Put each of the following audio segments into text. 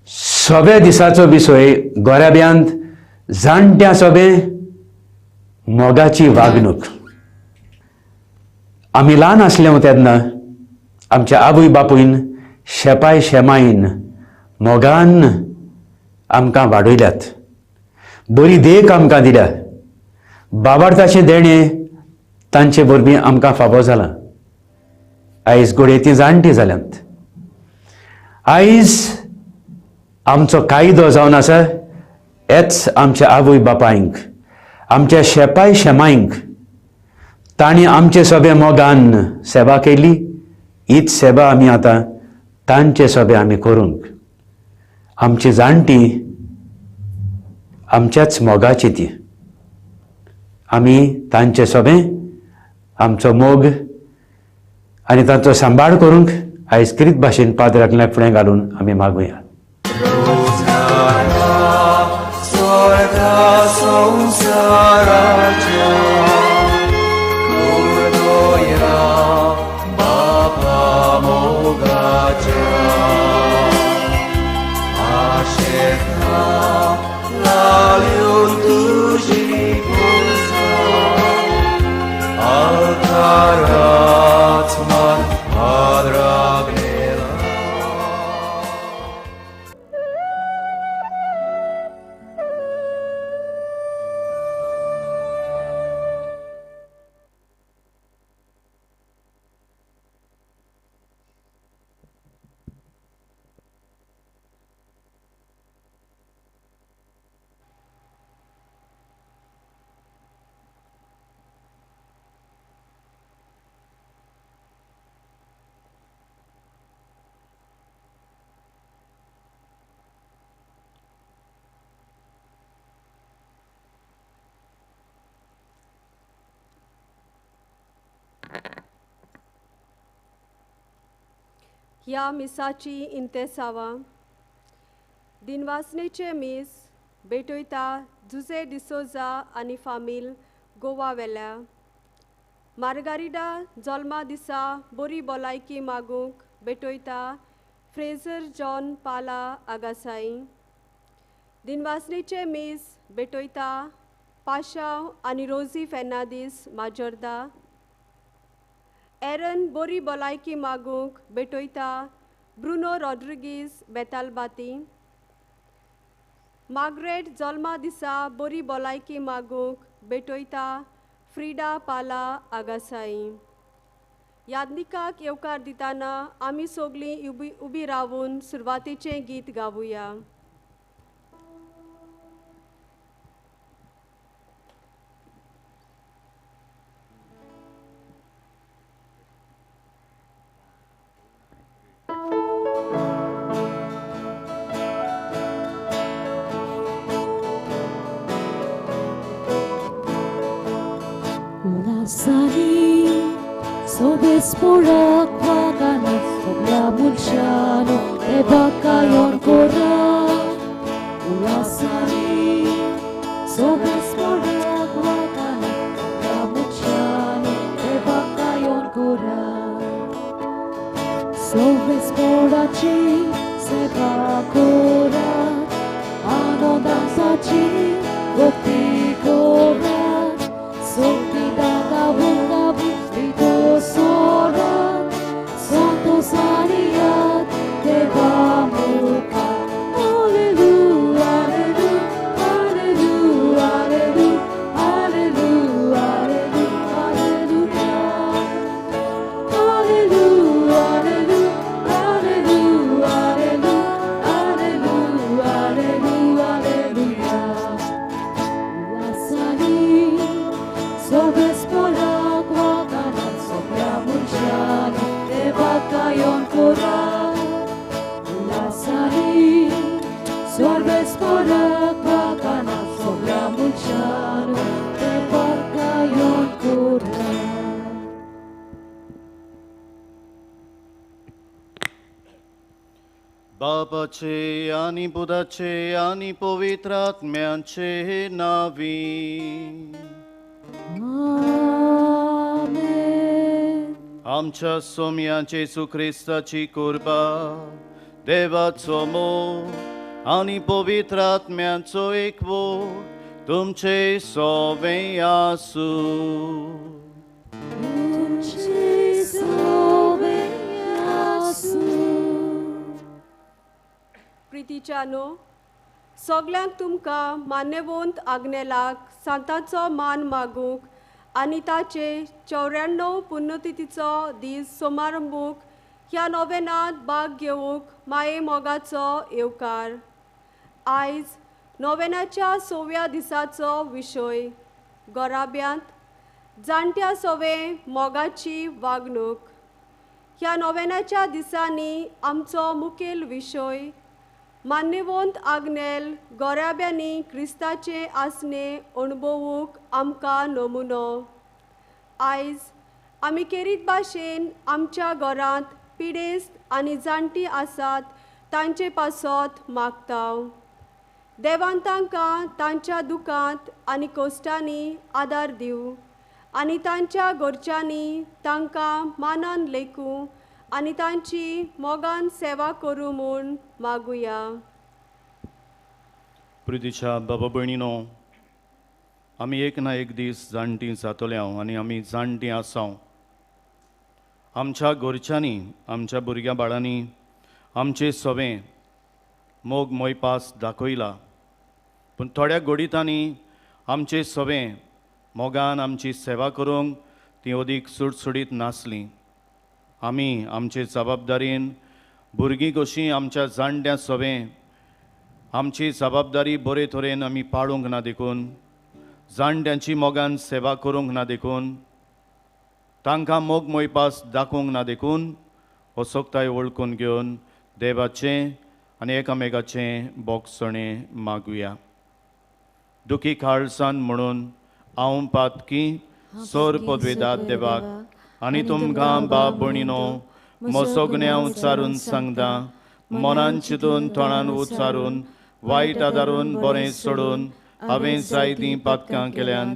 सोबे दिसाचो विसय गोऱ्याब्यांत जाणट्या सोबे मोगाची वागणूक. आमी ल्हान आसले तेन्ना आमच्या आवय बापूयन शेपाय शेमाईन मोगान आमकां वाडयल्यात. बरी देख आमकां दिल्या. बाबार्थाचें देणें तांचे वरवीं आमकां फावो जालां. आयज घोडेतीं जाणटीं जाल्यांत. आयज आमचो कायदो जावन आसा हेच आमच्या आवय बापायंक, आमच्या शेपाय शेमायंक तांणी आमचे सोबे मोगान सेवा केली. हीच सेवा आमी आतां तांचे सोबे आमी करूंक. आमची जाणटीं आमच्याच मोगाची ती. आमी तांचे सोबे आमचो मोग आनी तांचो सांबाळ करूंक आयज कितें भाशेन पाद्राकल्या फुडें घालून आमी मागुया. ह्या मिसाची इंतेसावा दिनवासनेचे मीस भेटयता जुजे डिसोजा आनी फामील गोवा वेल्या. मार्गारिडा जल्मा दिसा बरी भलायकी मागूंक भेटयता फ्रेझर जॉन पाला आगासाई. दिनवासनेचे मीस भेटयता पाशाव आनी रोजी फेर्नांदीस माजोर्दा. एरन बरी भलायकी मागूंक भेटयता ब्रुनो रॉड्रिगीज बेतालबाती. मार्ग्रेट जल्मा दिसा बरी भलायकी मागूंक भेटयता फ्रिडा पाला आगासाई. यादनिकाक येवकार दिताना आमी सोगलीं उबी रावून सुरवातेचें गीत गावुया. Sporak waganas Sobiamul shano Ebakayon kora Ulasari Sobe sporak waganas Sobiamul shano Ebakayon kora Sobe sporachi Sebakora Anodan sachi Gokti kora Sokti daga bunga Sorat, Santo Sariat, Deva Muka. Hallelujah, hallelujah, hallelujah, hallelujah, hallelujah, hallelujah, hallelujah, hallelujah, hallelujah, hallelujah, hallelujah. La sali, sobre sporak waganan sobiamul shano Ebakayon kora Ulasari Sorbe sporak waganan sobiamul shano Ebakayon kora. बापाचे आणि बुधाचे आणि पवित्रात्म्याचे नावी. Amen. आमच्या सोम्याचे येशू ख्रिस्ताची कृपा देवाचो मोग आनी पवित्र आत्म्याचो एकवोट तुमचे सोबे आसूं. तुमचे सोबे आसूं. प्रितीच्यानो, सगल्यांक तुमकां मान्यवंत आग्नेलाक सांतांचो मान मागूंक आनी ताचे 94 पुण्यतिथीचो दीस समारंभूक ह्या नोवेनांत भाग घेवंक माये मोगाचो येवकार. आयज नोवेनाच्या 6व्या दिसाचो विशय गोराब्यांत जाणट्या सवे मोगाची वागणूक. ह्या नोवेनाच्या दिसांनी आमचो मुखेल विशय मान्यवंत आग्नेल गोराब्यांनी क्रिस्ताचे आसने अणभवूंक आमकां नमुनो. आयज आमी केरीत भाशेन आमच्या घरांत पिडेस्त आनी जाणटी आसात तांचे पासत मागतांव. देवान तांकां तांच्या दुखांत आनी कोश्टांनी आदार दिवं आनी तांच्या घरच्यांनी तांकां मानान लेखूं आनी तांची मोगान सेवा करूं म्हूण मागुया. प्रितीच्या बाबा भयणीनो, आमी एक ना एक दीस जाणटीं जातल्यांव आनी आमी जाणटीं आसांव. आमच्या घरच्यांनी आमच्या भुरग्या बाळांनी आमचे सवें मोग मोयपास दाखयला, पूण थोड्या घडीतांनी आमचे सवें मोगान आमची सेवा करूंक ती अदीक सुटसुडीत नासली. आमी आमचे जबाबदारीन भुरगीं कशीं आमच्या जाणट्या सवें आमची जबाबदारी बरे तरेन आमी पाळूंक ना देखून, जाणट्यांची मोगान सेवा करूंक ना देखून, तांकां मोग मोयपास दाखोवंक ना देखून असोकताय वळखून घेवन देवाचें आनी एकामेकाचें बोगसणें मागुया. दुखी काळजान म्हणून हांव पातकी सोर पदवेदाद देवाक आनी तुमकां बाब भयणीनो मोसोगण्या उच्चारून सांगता, मनान चिंतून तोंडान उच्चारून वायट आदारून बरें सोडून हांवें जायतीं पातकां केल्यांत.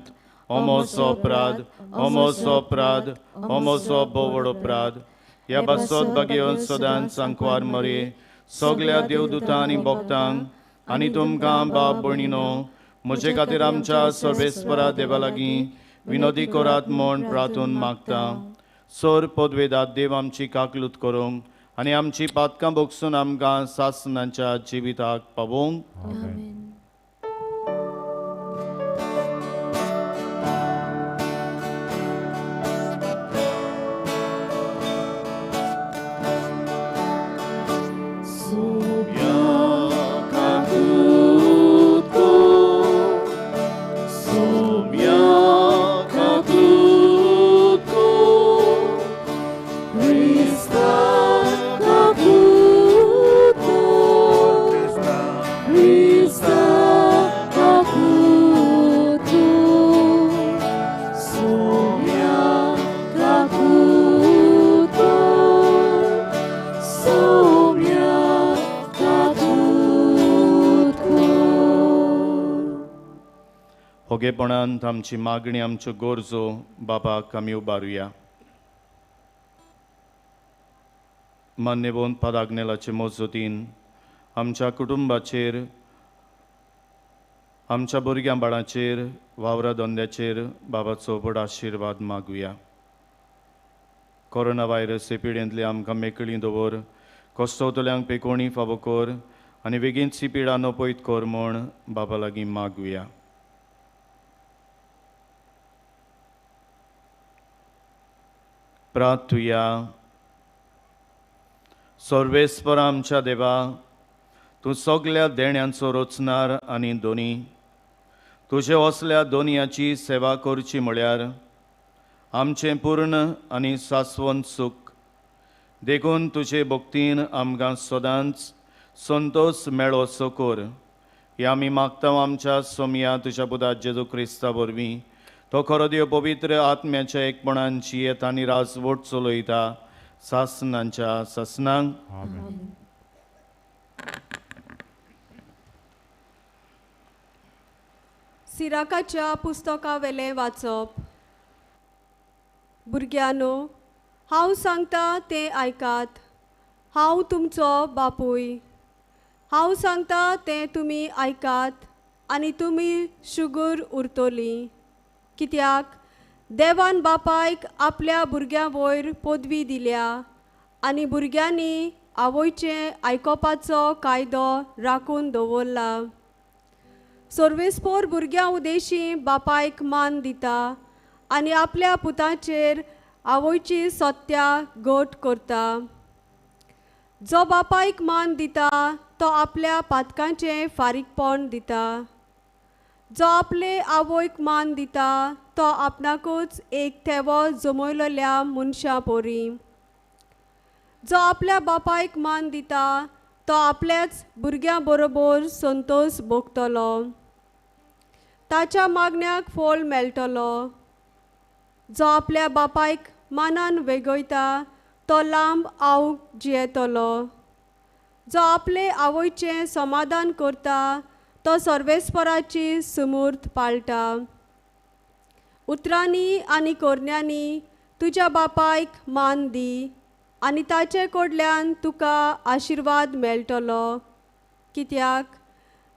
होमोचो अपराध, होमोचो अपराध, होमोचो बोवड अपराध. ह्या बासोत बागेवन सदांच सांकवार मरे सगल्या देवदूतां आनी भक्तांक आनी तुमकां बाब भयणीनो म्हजे खातीर आमच्या सर्वेस्परा देवा लागीं विनोदी करात म्हूण प्रार्थून मागता. सोर पदवेदाद देव आमची काकलूत करूंक आनी आमची पातकां भोगसून आमकां सासणाच्या जिविताक पावोवंक. आमेन. होगेपणांत आमची मागणी आमच्यो गोरजो बाबाक आमी उबारुया. मान्यवंत पादाग्नेलाचे मोजतीन आमच्या कुटुंबाचेर, आमच्या भुरग्यां बाळांचेर, वावरा धंद्याचेर बाबाचो बड आशिर्वाद मागुया. कोरोना व्हायरस हे पिडेंतली आमकां मेकळी दवर, कोस्तवतल्यांक पेकोवणी फावो कर आनी बेगीनची पिडा नपयत कर म्हूण बाबा लागीं मागुया. प्रार्थुया. सर्वेस्पर आमच्या देवा, तूं सगल्या देण्यांचो रचणार आनी दोनी. तुजे असल्या दोनयाची सेवा करची म्हळ्यार आमचें पूर्ण आनी सासवंत सुख. देखून तुजे भक्तीन आमकां सदांच संतोष मेळो असो कर. हे आमी मागता आमच्या सोमया तुज्या पुता जेजू क्रिस्ता वरवीं. तो खरो देव पवित्र आत्म्याच्या एकपणान जियेत आनी राजवट चलयता सासणांच्या सासणांक. सिराकाच्या पुस्तका वेलें वाचप. भुरग्यानो, हांव सांगता तें आयकात. हांव तुमचो बापूय. हांव सांगता तें तुमी आयकात आनी तुमी शुगूर उरतलीं. कित्याक देवान बापायक आपल्या भुरग्यां वयर पदवी दिल्या आनी भुरग्यांनी आवयचें आयकोपाचो कायदो राखून दवरला. सर्वेस्पोर भुरग्यां उदेशीं बापायक मान दिता आनी आपल्या पुताचेर आवयची सत्या घट करता. जो बापायक मान दिता तो आपल्या पातकांचें फारीकपण दिता. जो आपले आवयक मान दिता तो आपणाकूच एक थेवो जमयलोल्या मनशा परी. जो आपल्या बापायक मान दिता तो आपल्याच भुरग्यां बरोबर संतोश भोगतलो. ताच्या मागण्याक फळ मेळटलो. जो आपल्या बापायक मानान वेगयता तो लांब आवग जियेतलो. जो आपले आवयचें समाधान करता तो सर्वेस्पराची समूर्त पाळटा. उतरांनी आनी कोरण्यांनी तुज्या बापायक मान दी आनी ताचे कडल्यान तुका आशिर्वाद मेळटलो. कित्याक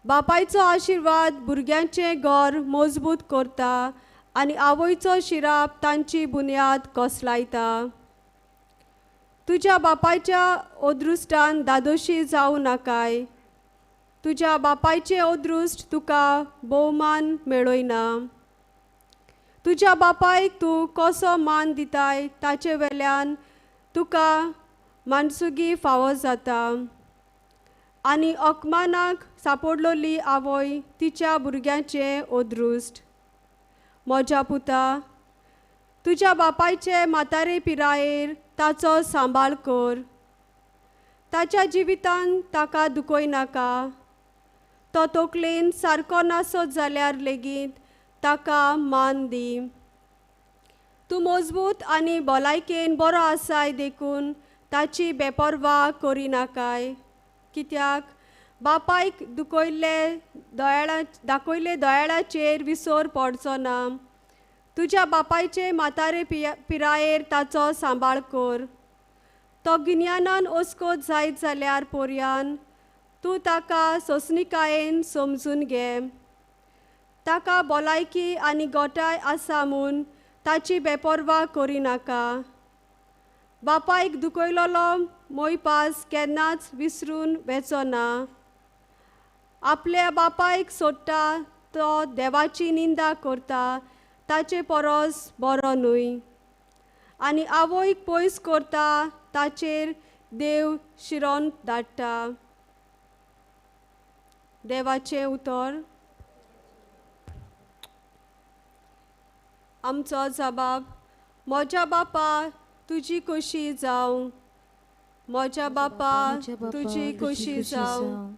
बापायचो आशिर्वाद भुरग्यांचें घर मजबूत करता आनी आवयचो शिराप तांची बुन्याद कोसलायता. तुज्या बापायच्या ओदृश्टान दादोशी जावं नाकाय. तुज्या बापायचें ओदृश्ट तुका भोवमान मेळयना. तुज्या बापायक तूं कसो मान दिताय ताचे वेल्यान तुका मानसुगी फावो जाता. आनी अकमानाक सांपडलोली आवय तिच्या भुरग्यांचें ओदृश्ट. म्हज्या पुता, तुज्या बापायचे म्हातारे पिरायेर ताचो सांबाळ कर. ताच्या जिवितान ताका दुखोयनाका. तो तकलेन सारको नासत जाल्यार लेगीत ताका मान दी. तूं मजबूत आनी भलायकेन बरो आसाय देखून ताची बेपरवा करिनाकाय. कित्याक बापायक दाखयले दयाळाचेर विसर पडचो ना. तुज्या बापायचे म्हातारे पिरायेर ताचो सांबाळ कर. तो गिन्यानान ओस्कोत जायत जाल्यार पोरयान तूं ताका सोंसणिकायेन समजून घे. ताका भलायकी आनी गोठाय आसा म्हूण ताची बेपरवा करिनाका. बापायक दुखयलोलो मोयपास केन्नाच विसरून वेचो ना. आपल्या बापायक सोडटा तो देवाची निंदा करता ताचे परस बरो न्हय. आनी आवयक पयस करता ताचेर देव शिरोन धाडटा. देवाचें उतर. आमचो जबाब. म्हज्या बापा तुजी खोशी जावं. म्हज्या बापा तुजी खोशी जावं.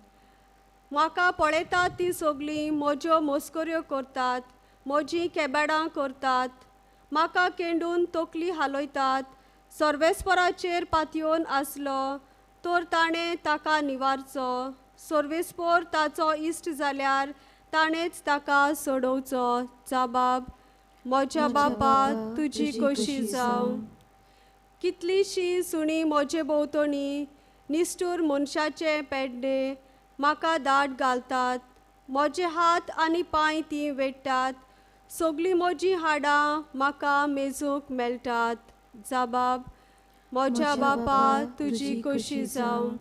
म्हाका पळयतात ती सगळीं म्हज्यो मस्कऱ्यो करतात, म्हजीं केबेडां करतात, म्हाका केंडून तकली हालयतात. सर्वेस्पराचेर पातयेवन आसलो तर ताणें ताका निवारचो. सर्वेस्पर ताचो इश्ट जाल्यार ताणेंच ताका सोडोवचो. जबाब. म्हज्या बापा तुजी खोशी जावं. कितलींशीं सुणीं म्हजे भोंवतणी निश्ठूर मनशाचे पेड्डे म्हाका दाट घालतात. म्हजे हात आनी पांय तीं वेट्टात. सगळीं म्हजीं हाडां म्हाका मेजूंक मेळटात. जबाब. म्हज्या बापा तुजी खोशी जावं.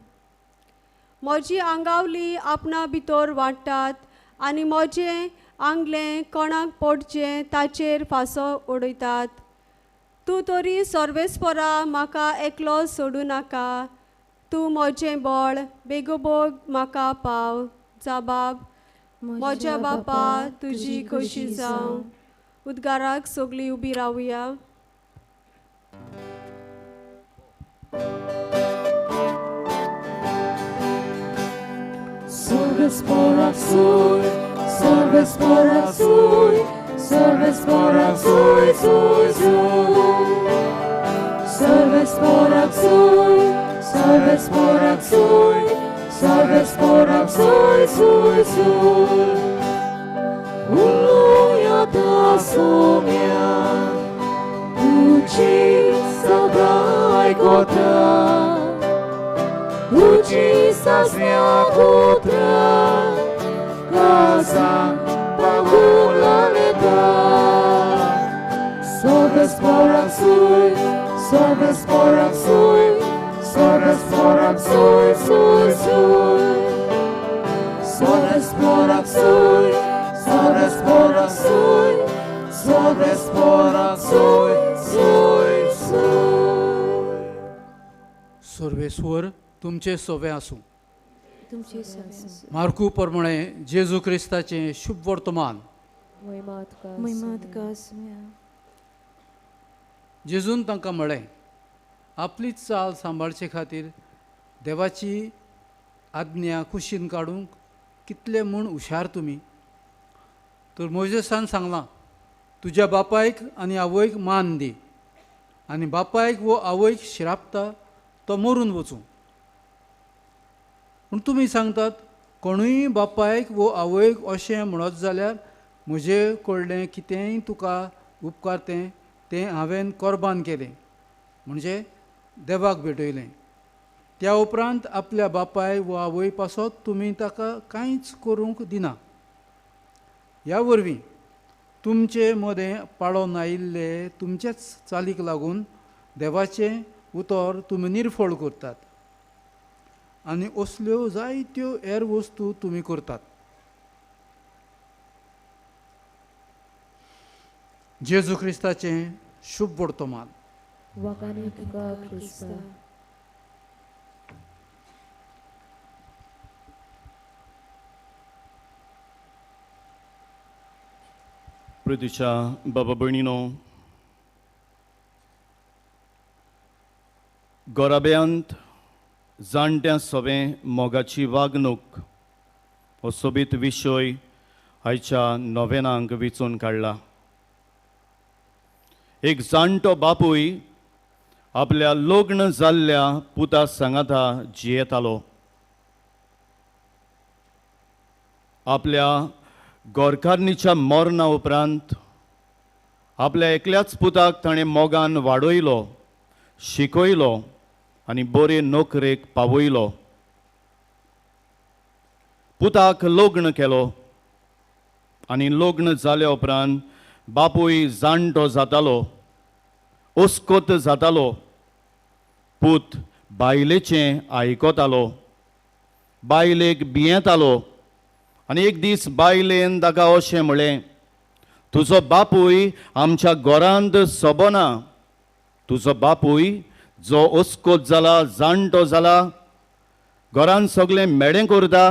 म्हजी आंगावली आपणा भितर वाडटात आनी म्हजें आंगलें कोणाक पडचें ताचेर फांसो उडयतात. तूं तरी सर्वेस्परा म्हाका एकलो सोडूं नाका. तूं म्हजें बळ बेगोबेग म्हाका पाव. जबाब. म्हज्या बापा तुजी खोशी जावं. उद्गाराक सगळीं उबी रावया. Sorvesporak suj, sorvesporak suj, sorvesporak suj, suj, suj. Sorvesporak suj, sorvesporak suj, sorvesporak suj, suj, suj. Uluja ta sumia, uči sabraj kota. Estás minha outra casa Pagulaleita Sobes poraksui Sobes poraksui Sobes poraksui Sui sui Sobes poraksui Sobes poraksui Sobes poraksui Sui sui Sarveshwar तुमचे सोबे आसूं. तुमचे संस मार्कू प्रमाणे जेजू क्रिस्ताचें शुभ वर्तमान महिमा तुका जेजून तांकां म्हळें, आपलीच चाल सांबाळचे खातीर देवाची आज्ञा कुशीन काडूंक कितले म्हूण हुशार तुमी. तर मोजेसान सांगलां, तुज्या बापायक आनी आवयक मान दी आनी बापायक वो आवयक शिरापता तो मरून वचूं. पूण तुमी सांगतात, कोणूय बापायक वो आवयक अशें म्हणत जाल्यार म्हजे कडलें कितेंय तुका उपकारतें तें हांवें कोर्बान केलें, म्हणजे देवाक भेटयलें. त्या उपरांत आपल्या बापाय वो आवय पासत तुमी ताका कांयच करूंक दिना. ह्या वरवीं तुमचे मदें पाळोवन आयिल्ले तुमचेच चालीक लागून देवाचें उतर तुमी निर्फळ करतात आनी असल्यो जायत्यो हेर वस्तू तुमी करतात. जेजू क्रिस्ताचें शुभ वर्तमान. वकानी तुका क्रिस्ता प्रितीच्या बाबा भयणीनो, गोराब्यांत जाणट्या सोबे मोगाची वागणूक हो सोबीत विशय आयच्या नोवेनांक विचून काडला. एक जाणटो बापूय आपल्या लग्न जाल्ल्या पुता सांगाता जियेतालो. आपल्या गोरकारणीच्या मरणा उपरांत आपल्या एकल्याच पुताक ताणें मोगान वाडयलो, शिकयलो आनी बरे नोकरेक पावयलो. पुताक लग्न केलो आनी लग्न जाल्या उपरांत बापूय जाणटो जातालो, ओस्कोत जातालो. पूत बायलेचें आयकतालो, बायलेक भियेतालो आनी एक दीस बायलेन ताका अशें म्हळें, तुजो बापूय आमच्या घरांत सोबना. तुजो बापूय जो ओस्कोत जाला, जाणटो जाला, घरांत सगळें मेडें करता.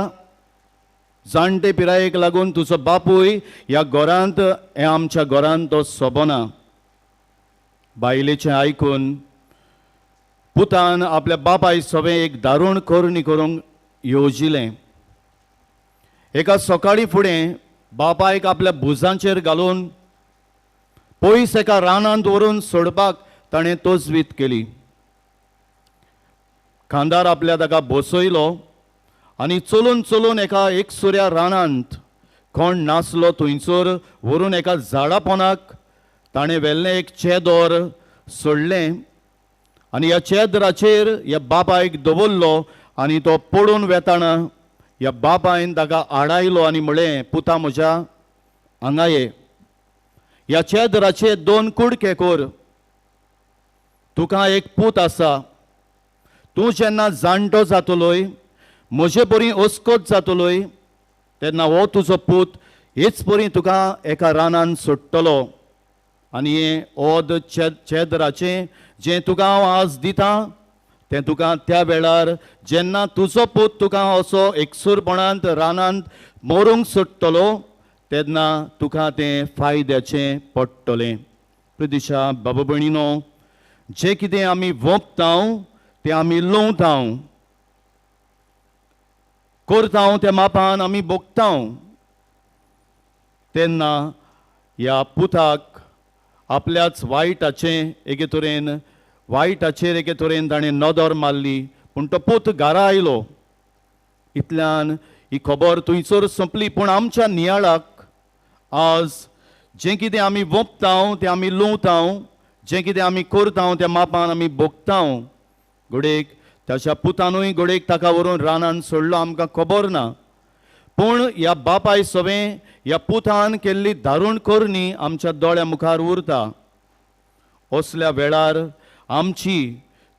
जाणटे पिरायेक लागून तुजो बापूय ह्या घरांत आमच्या घरांत तो सोबना. बायलेचें आयकून पुतान आपल्या बापाय सोबें एक दारूण करणी करूंक येवजिलें. एका सकाळी फुडें बापायक आपल्या भुजांचेर घालून पयस एका रानांत व्हरून सोडपाक ताणें तोजवीत केली. खांदार आपल्या ताका बसयलो आनी चलून चलून एका एकसुऱ्या रानांत कोण नासलो थंयसर व्हरून एका झाडा पोंदाक ताणें व्हेल्लें एक चेदोर सोडलें आनी ह्या चेदराचेर ह्या बापायक दवरलो आनी तो पडून वेताना ह्या बापायन ताका आडायलो आनी म्हळें, पुता म्हज्या हांगा ये. ह्या चेदराचे 2 कुडके कर. तुका एक पूत आसा. तूं जेन्ना जाणटो जातलोय, म्हजे परी ओस्कोत जातलोय, तेन्ना हो तुजो पूत हेच परी तुका एका रानान सोडटलो आनी हें ओद चेदराचें जें तुका हांव आज दितां तें तुका त्या वेळार जेन्ना तुजो पूत तुका असो एकसूरपणांत रानांत मरूंक सोडटलो तेन्ना तुका तें फायद्याचें पडटलें. प्रितीच्या बाबा भयणीनो, जें कितें आमी वोंपतांव तें आमी लुंवतांव, करतांव त्या मापान आमी भोगतांव. तेन्ना ह्या पुताक आपल्याच वायटाचेर एके तरेन ताणें नदर मारली, पूण तो पूत घरा आयलो. इतल्यान ही खबर थंयसर सोंपली. पूण आमच्या नियाळाक आज जें कितें आमी वोंपतांव तें आमी लुंवतांव, जें कितें आमी करतांव त्या मापान आमी भोगतांव. घोडेक ताच्या पुतानूय घोडेक ताका व्हरून रानान सोडलो आमकां खबर ना. पूण ह्या बापाय सवें ह्या पुतान केल्ली दारूण करणी आमच्या दोळ्या मुखार उरता. असल्या वेळार आमची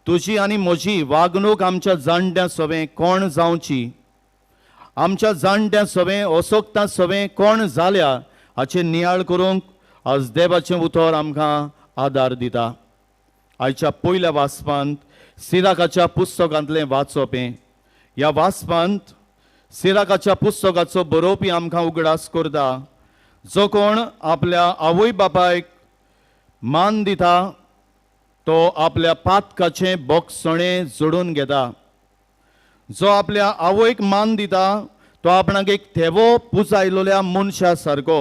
तुजी आनी म्हजी वागणूक आमच्या जाणट्यां सवें कोण जावची, आमच्या जाणट्यां सवें असोक्तां सवें कोण जाल्या हाचेर नियाळ करूंक आज देवाचें उतर आमकां आदार दिता. आयच्या पयल्या वाचपांत सिराकाच्या पुस्तकांतलें वाचप हें. ह्या वाचपांत सिराकाच्या पुस्तकाचो बरोवपी आमकां उगडास करता, जो कोण आपल्या आवय बापायक मान दिता तो आपल्या पातकाचें बोगसणें जोडून घेता. जो आपल्या आवयक मान दिता तो आपणाक एक थेवो पुजायलोल्या मनशा सारको.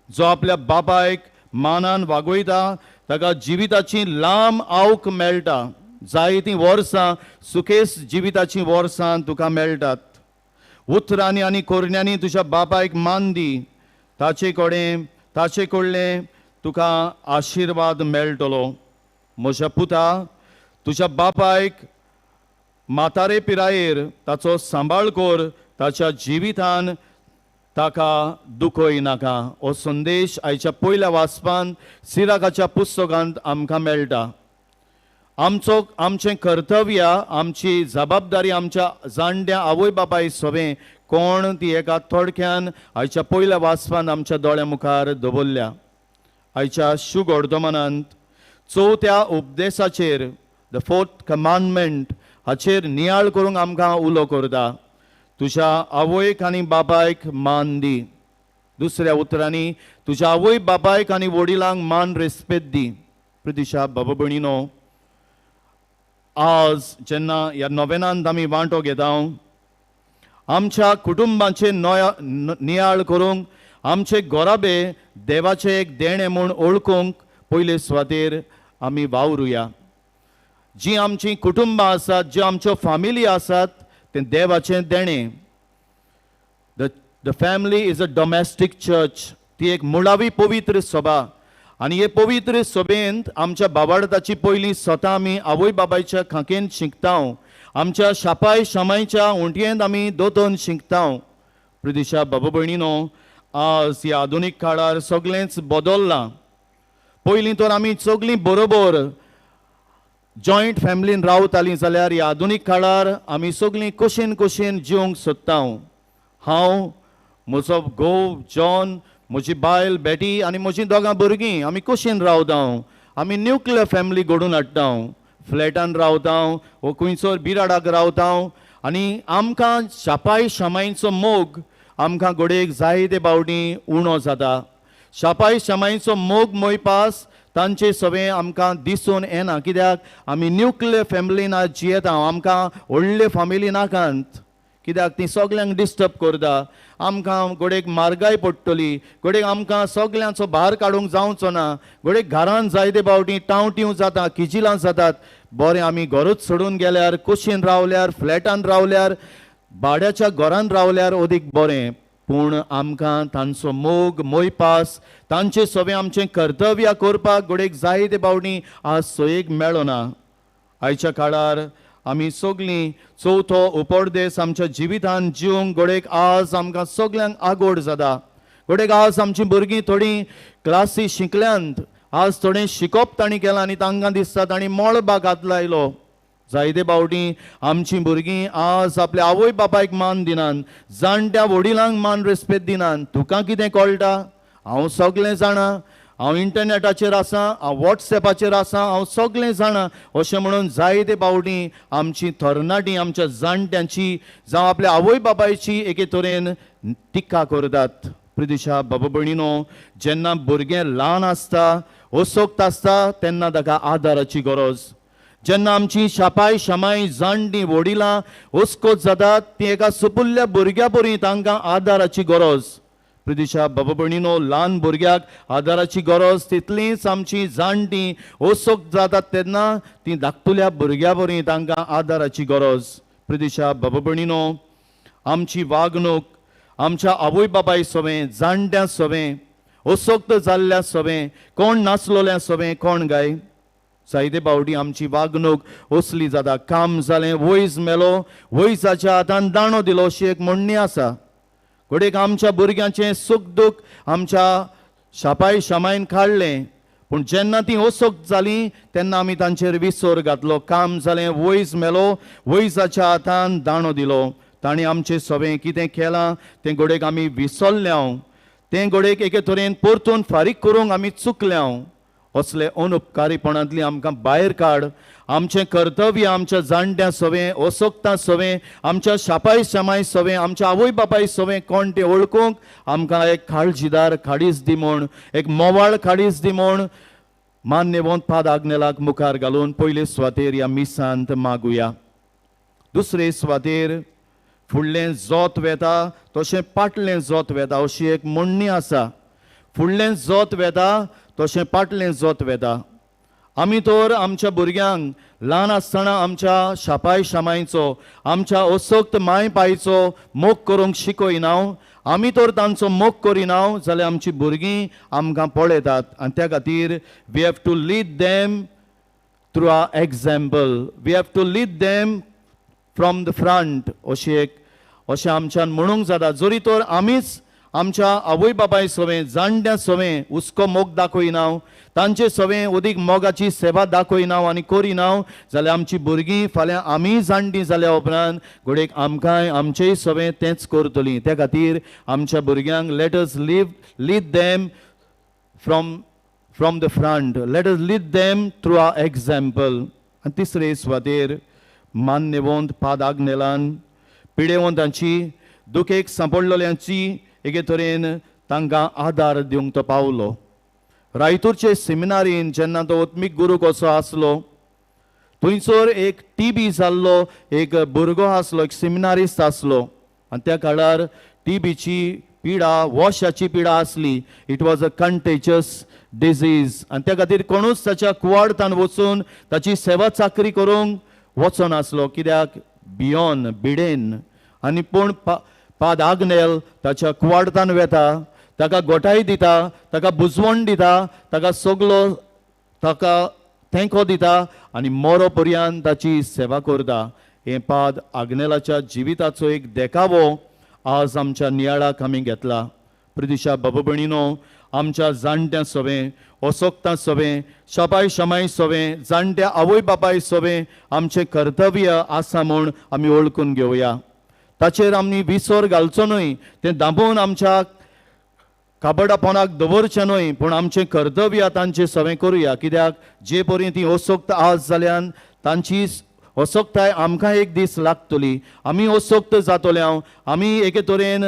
जो आपल्या बापायक मानान वागयता ताका जिविताची लांब आवक मेळटा. जायतीं वर्सां सुखेस जिविताची वर्सां तुका मेळटात. उतरांनी आनी कोरण्यांनी तुज्या बापायक मान दी, ताचे कडलें तुका आशिर्वाद मेळटलो. म्हज्या पुता, तुज्या बापायक म्हातारे पिरायेर ताचो सांबाळ कर, ताच्या जिवितान ताका दुखय नाका. हो संदेश आयच्या पयल्या वाचपांत सिराकाच्या पुस्तकांत आमकां मेळटा. आमचें कर्तव्य, आमची जबाबदारी आमच्या जाणट्या आवय बापाय सवें कोण ती एका थोडक्यान आयच्या पयल्या वाचपांत आमच्या दोळ्या मुखार दवरल्या. आयच्या शुभ वर्तमानांत चवथ्या उपदेशाचेर, द फोर्थ कमांडमेंट हाचेर नियाळ करूंक आमकां उलो करता. तुज्या आवयक आनी बापायक मान दी. दुसऱ्या उतरांनी तुज्या आवय बापायक आनी वडिलांक मान रेस्पेद दी. प्रितिशा बाबा भयणीनो, आज जेन्ना ह्या नोवेनांत आमी वांटो घेता, आमच्या कुटुंबाचे नियाळ करूंक, आमचे गोराबे देवाचे एक देणें म्हूण ओळखूंक पयले सुवातेर आमी वावरुया. जी आमची कुटुंबां आसात, ज्यो आमच्यो फामिली आसात, तें देवाचें देणें. The family is a domestic church. ती एक मुळावी पवित्र सभा. आनी हे पवित्र सभेंत आमच्या बाबाडताची पयलीं स्वता आमी आवय बाबायच्या खांकेंत शिंकता. आमच्या शापाय शमायच्या उंटयेंत आमी दोतोन शिंकता. प्रितिशा बाबा भयणीनो, आज ह्या आधुनीक काळार सगळेंच बदल्लां. पयलीं तर आमी सगळीं बरोबर जॉयंट फॅमिलीन रावतालीं, जाल्यार ह्या आधुनीक काळार आमी सगळीं कुशीन कुशीन जिवंक सोदता. हांव, म्हजो घोव जॉन, म्हजी बायल बेटी आनी म्हजीं दोगां भुरगीं आमी कुशीन रावता. आमी न्युक्लियर फॅमिली घडोवन हाडटा. फ्लॅटान रावता वो खंयसर बिराडाक रावता. आनी आमकां शापाय शमायचो मोग आमकां घोडेक जायते फावटी उणो जाता. शापाय शमायचो मोग मोयपास तांचे सवें आमकां दिसून येना. कित्याक आमी न्युक्लियर फॅमिलीन आज जियेता. आमकां व्हडले फामिली नाकांत, कित्याक ती सगल्यांक डिस्टर्ब करता. आमकां घोडेक मारगाय पडटली. घोडेक आमकां सगल्यांचो भार काडूंक जावचो ना. घोडेक घरान जायते फावटी टावट्यो जाता, किजिलां जातात. बरें आमी घरूच सोडून गेल्यार, कुशीन रावल्यार, फ्लॅटान रावल्यार, भाड्याच्या घरान रावल्यार अदीक बरें. पूण आमकां तांचो मोग मोयपास, तांचे सवें आमचें कर्तव्य करपाक घोडेक जायते फावटी आज सोयेक मेळना. आयच्या काळार आमी सगळीं चवथो उपदेश आमच्या जिवितान जिवंक घोडेक आज आमकां सगल्यांक आगोड जाता. घोडेक आज आमचीं भुरगीं थोडीं क्लासी शिकल्यांत, आज थोडें शिकोवप तांणी केलां आनी तांकां दिसता तांणी मळबाक हात लायलो. जायते फावटी आमचीं भुरगीं आज आपल्या आवय बापायक मान दिनात, जाणट्या वडिलांक मान रेस्पेद दिनात. तुका कितें कळटा? हांव सगळें जाणा. हांव इंटरनेटाचेर आसां, हांव वॉट्सॅपाचेर आसां, हांव सगळें जाणा. अशें म्हणून जायते फावटी आमची तरणाटीं आमच्या जाणट्यांची जावं आपल्या आवय बापायची एके तरेन टिका करतात. प्रितिशा बाबा भयणीनो, जेन्ना भुरगें ल्हान आसता, असोक्त आसता, तेन्ना ताका आदाराची गरज. जेन्ना आमची शापाय शमाय जाणटीं वडिलां हुस्कोत जातात, ती एका सुपुल्ल्या भुरग्या परी तांकां आदाराची गरज. प्रितिशा बाबा भयणीनो, ल्हान भुरग्याक आदाराची गरज तितलीच आमची जाणटीं ओसोक जातात तेन्ना ती धाकटुल्या भुरग्या परी तांकां आदाराची गरज. प्रितिशा बाबा भयणीनो, आमची वागणूक आमच्या आवय बापाय सवें, जाणट्यां सवें, ओसोक्त जाल्ल्या सवें, कोण नासलोल्या सवें कोण गाय. जायते फावटी आमची वागणूक असली जाता. काम जालें, वयस मेलो, वयसाच्या हातान दाणो दिलो अशी एक म्हणणी आसा. घोडेक आमच्या भुरग्यांचें सुख दूख आमच्या शापाय शामायन काडलें, पूण जेन्ना ती ओसोक जाली तेन्ना आमी तांचेर विसर घातलो. काम जालें, वयस मेलो, वयसाच्या हातान दाणो दिलो. ताणें आमचें सगळें कितें केलां तें घोडेक आमी विसरल्यांव. तें घोडेक एके तरेन परतून फारीक करूंक आमी चुकल्यांव. असले अनउपकारीपणांतली आमकां भायर काड. आमचें कर्तव्य आमच्या जाणट्यां सवें, ओसोकता सवें, आमच्या शापाय शामाय सवें, आमच्या आवय बापाय सवें कोण तें ओळखूंक आमकां एक काळजीदार काडीज दी म्हूण, एक मोवाळ काडीज दी म्हूण मान्यवंत पाद आग्नेलाक मुखार घालून पयले सुवातेर ह्या मिसांत मागुया. दुसरे सुवातेर फुडलें जोत वेता तशें पाटलें जोत वेता अशी एक म्हणणी आसा. फुडलें जोत वेता तशें पाटलें जोत वेता. आमी तर आमच्या भुरग्यांक ल्हान आसतना आमच्या शापाय शामायचो, आमच्या ओसोक्त माय पायचो मोग करूंक शिकयनाव. आमी तर तांचो मोग करिनाव जाल्यार आमची भुरगीं आमकां पळयतात. आनी त्या खातीर we have to lead them through our example. We have to lead them from the front अशें आमच्यान म्हणूंक जाता. जरी तर आमीच आमच्या आवय बापाय सवें, जाणट्यां सवें हुस्को मोग दाखयनाव, तांचे सवें अदीक मोगाची सेवा दाखयनाव आनी करिनाव जाल्यार आमची भुरगीं फाल्यां आमी जाणटीं जाल्या उपरांत घोडेक आमकांय आमचेय सवें तेंच करतलीं. त्या खातीर आमच्या भुरग्यांक let us lead them from the front. Let us lead them through our example. आनी तिसरे सुवातेर मान्यवंत पाद आग्नेलान पिडेवंतांची, दुखेक सांपडलेल्यांची एके तरेन तांकां आदार दिवंक तो पावलो. रायतूरचे सेमिनारीन जेन्ना तो ओत्मीक गुरू कसो आसलो, थंयसर एक TB जाल्लो एक भुरगो आसलो, एक सेमिनारिस्ट आसलो. आनी त्या काळार TBची पिडा, वॉशाची पिडा आसली. It was a contagious disease. आनी त्या खातीर कोणूच ताच्या कुवाडतान वचून ताची सेवा चाकरी करूंक वचनासलो. कित्याक भियोन भिडेन. आनी पूण पाद आग्नेल ताच्या कुवाडतान वेता, ताका गोठाय दिता, ताका बुजवण दिता, ताका सगलो ताका तेंको दिता आनी मोरो पर्यंत ताची सेवा करता. हें पाद आग्नेलाच्या जिविताचो एक देखावो आज आमच्या नियाळाक आमी घेतला. प्रदिशा बाबा भयणीनो, आमच्या जाणट्यां सवें, ओसोकतां सवें, शापाय शामाय सवें, जाणट्या आवय बापाय सवें आमचें कर्तव्य आसा म्हूण आमी ओळखून घेवया. ताचेर आमी विसर घालचो न्हय, तें दांबून आमच्या काबडापोनाक दवरचें न्हय, पूण आमचें कर्तव्य तांचें सवें करुया. कित्याक जे परी ती ओसोक्त आज जाल्यान तांची ओसोकताय आमकां एक दीस लागतली. आमी ओसोक्त जातोल्यांव, आमी एके तरेन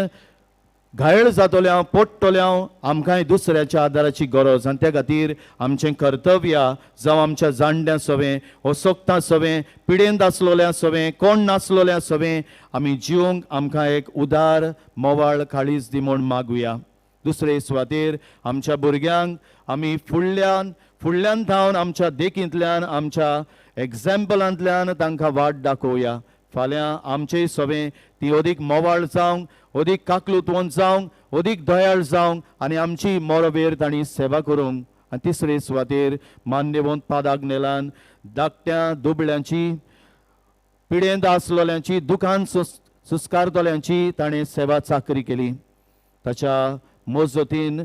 घायल जातोल्यांव, पडटोल्यांव आमकांय दुसऱ्याच्या आदाराची गरज. आनी त्या खातीर आमचें कर्तव्य जावं आमच्या जाणट्यां सवें, ओसोकतां सवें, पिडेंत आसलोल्या सवें, कोण नासलोल्या सवें आमी जिवंक आमकां एक उदार मोवाळ काळीज दी म्हूण मागुया. दुसरे सुवातेर आमच्या भुरग्यांक आमी फुडल्यान धांवन आमच्या देखींतल्यान, आमच्या एग्जाम्पलांतल्यान तांकां वाट दाखोवया. फाल्यां आमचेय सवें ती अदीक मोवाळ जावंक, अदीक काकलुतवंत जावंक, अदीक दयाळ जावंक आनी आमची मोरवेर तांणी सेवा करूंक. आनी तिसरे सुवातेर मान्यवंत पाद आग्नेलान धाकट्या दुबळ्यांची, पिडेंत आसलोल्यांची, दुखान सुस्कारतोल्यांची ताणें सेवा चाकरी केली. ताच्या मजतीन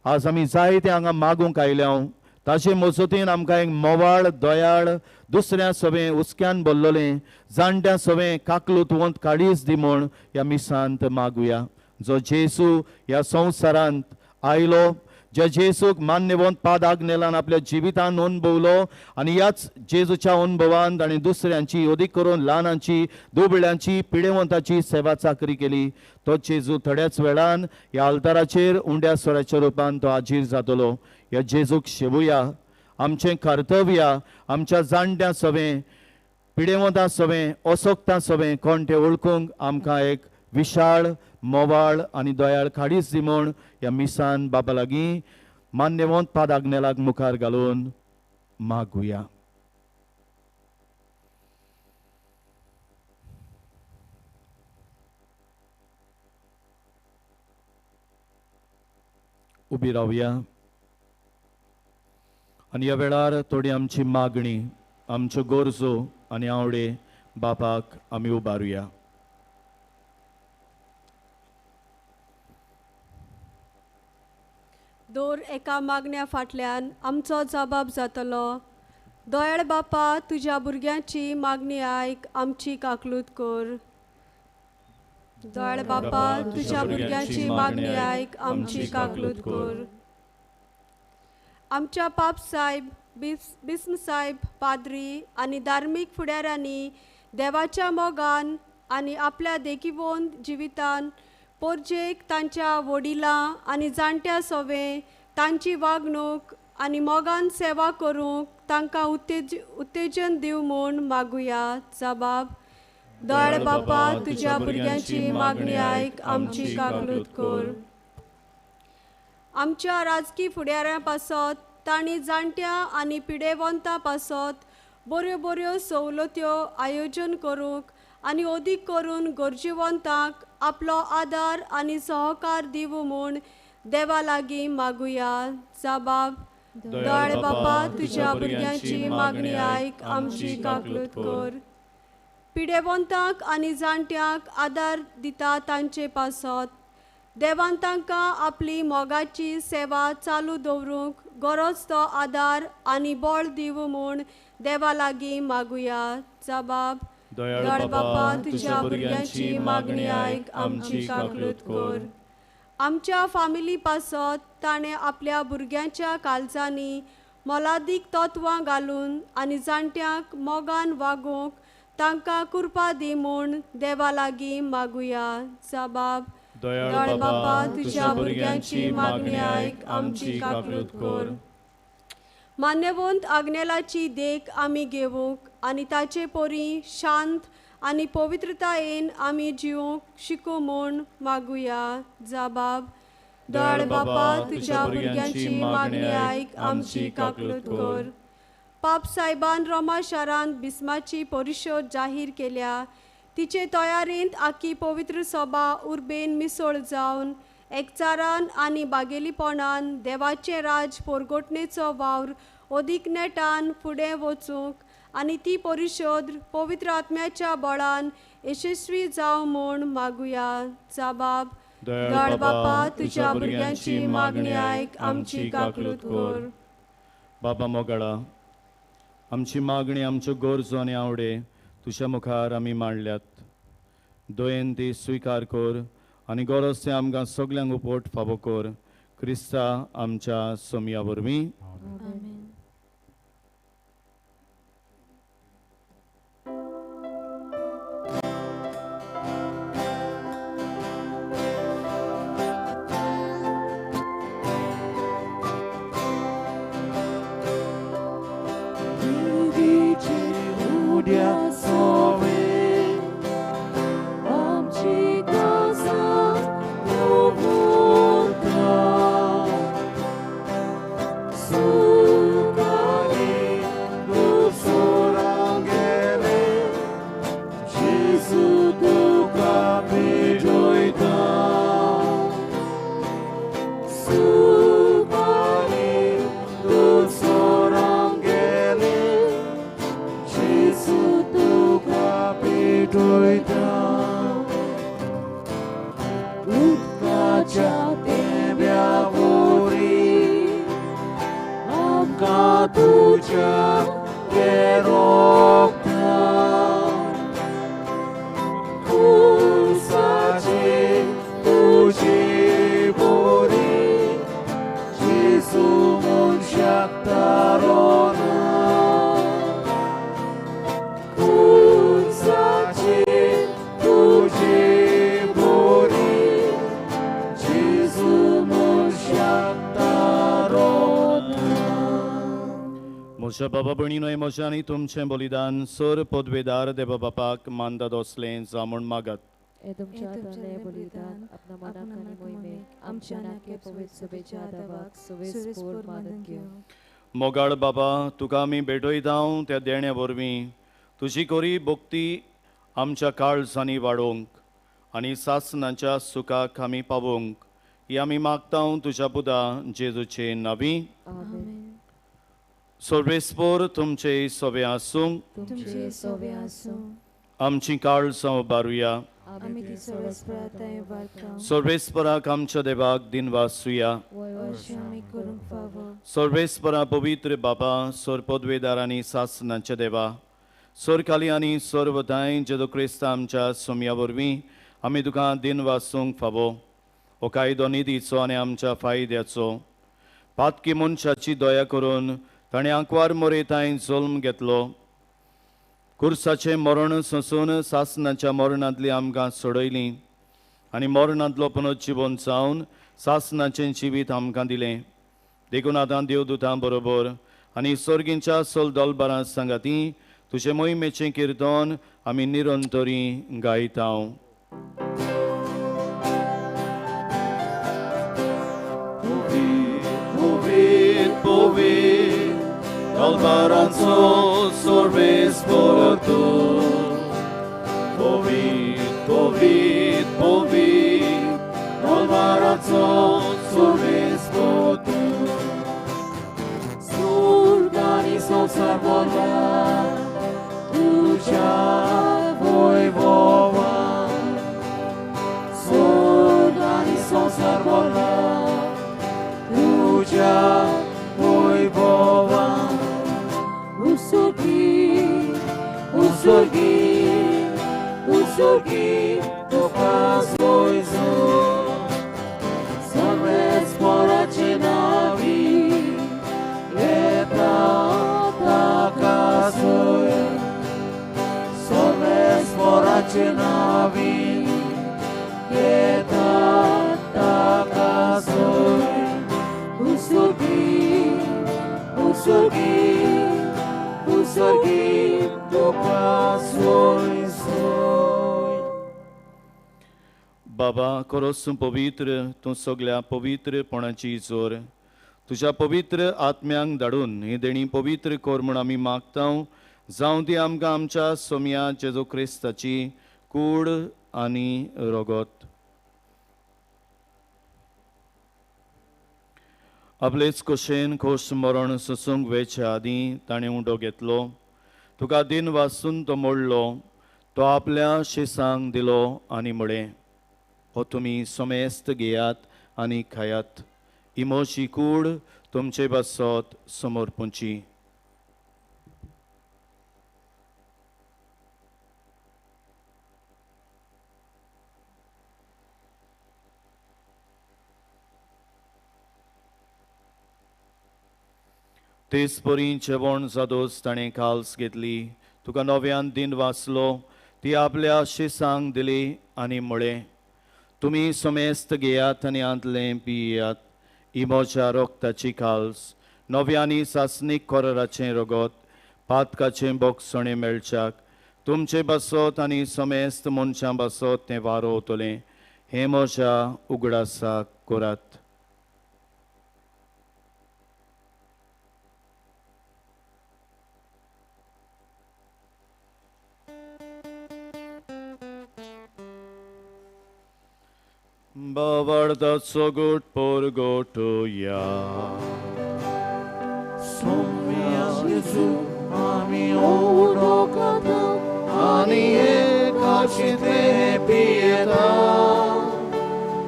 आज आमी जायते हांगा मागूंक आयल्याव. ताचे मजतीन आमकां एक मोवाळ दयाळ दुसऱ्या सवें उस्क्यान भरलोलें, जाणट्या सवें काकलुतवंत काळीज दी म्हूण ह्या मिसांत मागुया. जो जेजू ह्या संवसारांत आयलो, ज्या जेजूक मान्यवंत पाद आग्नेलान आपल्या जिवितान अनुभवलो आनी ह्याच जेजूच्या अनुभवान ताणें दुसऱ्यांची, अदीक करून ल्हानांची, दुबळ्यांची, पिडेवंताची सेवा चाकरी केली. तो जेजू थोड्याच वेळान ह्या आल्ताराचेर उंड्या स्वराच्या रुपान तो हाजीर जातलो. ह्या जेजूक शेवुया. आमचें कर्तव्य आमच्या जाणट्यां सवें, पिडेवंतां सवें, ओसोकतां सवें कोण तें ओळखूंक आमकां एक विशाळ, मोवाळ आनी दयाळ काळीज दी म्हूण ह्या मिसान बाबा लागीं मान्यवंत पाद आग्नेलाक मुखार घालून मागुया. उबी रावया आनी ह्या वेळार थोडी आमची मागणी, आमच्यो गरजो आनी आवडे बापाक आमी उबारुया. दर एका मागण्या फाटल्यान आमचो जबाब जातलो. दयाळ बापा, तुज्या भुरग्यांची मागणी आयक, आमची काकलूत कर. दयाळ बापा, तुज्या भुरग्यांची मागणी आयक, आमची काकलूत कर. आमच्या पाप साहेब, बिस्म साहेब, पाद्री आनी धार्मीक फुडाऱ्यांनी देवाच्या मोगान आनी आपल्या देखीवोन जिवितान पोरजेक तांच्या वडिलां आनी जाणट्या सवे तांची वागणूक आनी मोगान सेवा करूंक तांकां उत्तेजन दिव म्हूण मागुया. जबाब. दयाळ बापा, तुज्या भुरग्यांची मागणी आयक, आमची काकलूत कर. आमच्या राजकी फुडाऱ्यां पासत तांणी जाणट्या आनी पिडेवंतां पासत बऱ्यो बऱ्यो सवलत्यो आयोजन करूंक आनी अदीक करून गरजेवंतांक आपलो आदार आनी सहकार दिवं म्हूण देवा लागीं मागुया. जबाब. दयाळ बापा, तुज्या भुरग्यांची मागणी आयक, आमची काकलूत कर. पिडेवंतांक आनी जाणट्यांक आदार दिता तांचे पासत देवान तांकां आपली मोगाची सेवा चालू दवरूंक गरज तो आदार आनी बळ दिवं म्हूण देवा लागीं मागुया. जबाब. दयाळ बापा, तुज्या भुरग्यांची मागणी आयक, आमची काकलूत कर. आमच्या फामिली पासत ताणें आपल्या भुरग्यांच्या काळजांनी मोलादीक तत्वां घालून आनी जाणट्यांक मोगान वागूंक तांकां कृपा दी म्हूण देवा लागीं मागुया. जबाब. दयाळ बापा, तुज्या भुरग्यांची मागणी आयक, आमची काकलूत कर. मान्यवंत आग्नेलाची देख आमी घेवूंक आनी ताचे पोरी शांत आनी पवित्रतायेन आमी जिवूंक शिकूं म्हूण मागुया. जबाब. दयाळ बापा, तुज्या भुरग्यांची मागणी आयक, आमची काकलूत कर. पाप साहेबान रोमा शारांत बिस्माची परिशोध जाहीर केल्या. तिचे तयारेंत आख्खी पवित्र सभा उर्बेन मिसळ जावन एकचारान आनी बागेलीपणान देवाचें राज पोरगोटणेचो वावर अदीक नेटान फुडें वचूंक आनी ती परिशोध पवित्र आत्म्याच्या बळान यशस्वी जावं म्हूण मागुया. जबाब. दयाळ बापा, तुज्या भुरग्यांची मागणी आयक, आमची काकलूत कर. बाबा मोगाळा, आमची मागणी, आमच्यो गरजो आनी आवडे तुज्या मुखार आमी मांडल्यात. दयेन ती स्विकार कर आनी गरज ते आमकां सगल्यांक उपोट फावो कर. क्रिस्ता आमच्या सोमया वरवीं. आमेन. म्हज्या बाबा भयणीनो, म्हजें आनी तुमचें बलिदान सर पदवेदार देवा बापाक मानदाद असलें जा म्हूण मागात. हे तुमच्या हाताने बलिदान आपल्या मनाक आनी मोहिमेक आमच्या नाके पवित्र सभेच्या देवाक सवेस्पोर मानत घेवं. मोगाळ बाबा, तुका आमी भेटयतां त्या देण्या वरवीं तुजी कोरी भक्ती आमच्या काळजांनी वाडोवंक आनी सासणाच्या सुखाक आमी पावोवंक ही आमी मागतां तुज्या पुता जेजूचे नांवी. आमेन. आनी ह्या वेळार थोडी आमची मागणी, आमच्या गरजो आनी आवडे तुज्या मुखार आमी मांडल्यात. दयेन ती स्विकार कर आनी गरज ते आमकां सगल्यांक उपोट फावो कर. क्रिस्ता आमच्या सोमया वरवीं. आमेन. सर्वेस्पोर तुमचे सोबे आसूं तुमचे सोबे आसूं आमची काळजां उबारुया आमी ती सोळेस्पराताय वारकां सर्वेस्पराक आमच्या देवाक दिन वासूया वर्षांनी करूंक फावो सर्वेस्परा पवित्र बाबा सोर पदवेदार आनी सासणाचे देवा सोर खाली आनी सर्वदाय जेदो क्रिस्त आमच्या सोम्या वरवीं आमी तुका दिन वासूंक फावो हो कायदो निधीचो आनी आमच्या फायद्याचो पातकी मनशाची दया करून ताणें आंकवार मोरेताय जल्म घेतलो कुर्साचें मरण सोंसून सासणाच्या मरणांतली आमकां सोडयली आनी मरणांतलो पुनर्जीवन जावन सासणाचें जिवीत आमकां दिलें देखून आतां देवदूतां बरोबर आनी सर्गींच्या सोल दलबारां सांगाती तुजे मोहिमेचें किर्तन आमी निरंतरी गायता Dalbaranzo sorbes por tu Povid Dalbaranzo sorbes por tu Surganizo sarbola Tuja voivowa Surganizo sarbola Tuja voivowa Usurgi, tu pasoizu, Sabres poracinavi, Eta takasoi, Sabres poracinavi, Eta takasoi, Usurgi, tu pasoizu. बाबा खरोच पवित्र तूं सगळ्या पवित्रपणाची जोर तुज्या पवित्र आत्म्यांक धाडून ही देणी पवित्र कोर म्हूण आमी मागता जावं ती आमकां आमच्या सोम्या जेजो क्रिस्ताची कूड आनी रगत आपलेच कुशेन खोस मरण सोसूंक वेच्या आदीं ताणें उंडो घेतलो तुका दिन वाचून तो मोडलो तो आपल्या शिसांक दिलो आनी म्हळें हो तुमी सोमेस्त घेयात आनी खायात ही मोशी कूड तुमचे बसत समोर पुंची तेच परी जेवण जादोस ताणें काल्स घेतली तुका नव्यान दिन वाचलो ती आपल्या शिसांक दिली आनी म्हळें तुमी सोमेस्त घेयात आनी आंतलें पियात ही म्हज्या रोगताची काल्स नव्यांनी सासणीक कोराचें रगत पातकाचें बोगसणें मेळच्याक तुमचे बसत आनी सोमेस्त मनशां बसत तें वारोवतलें हें म्हज्या उगडासाक करात Bavardaco gut por gotoya. Somia Jesu, ami urokata, ani ekachite pieta.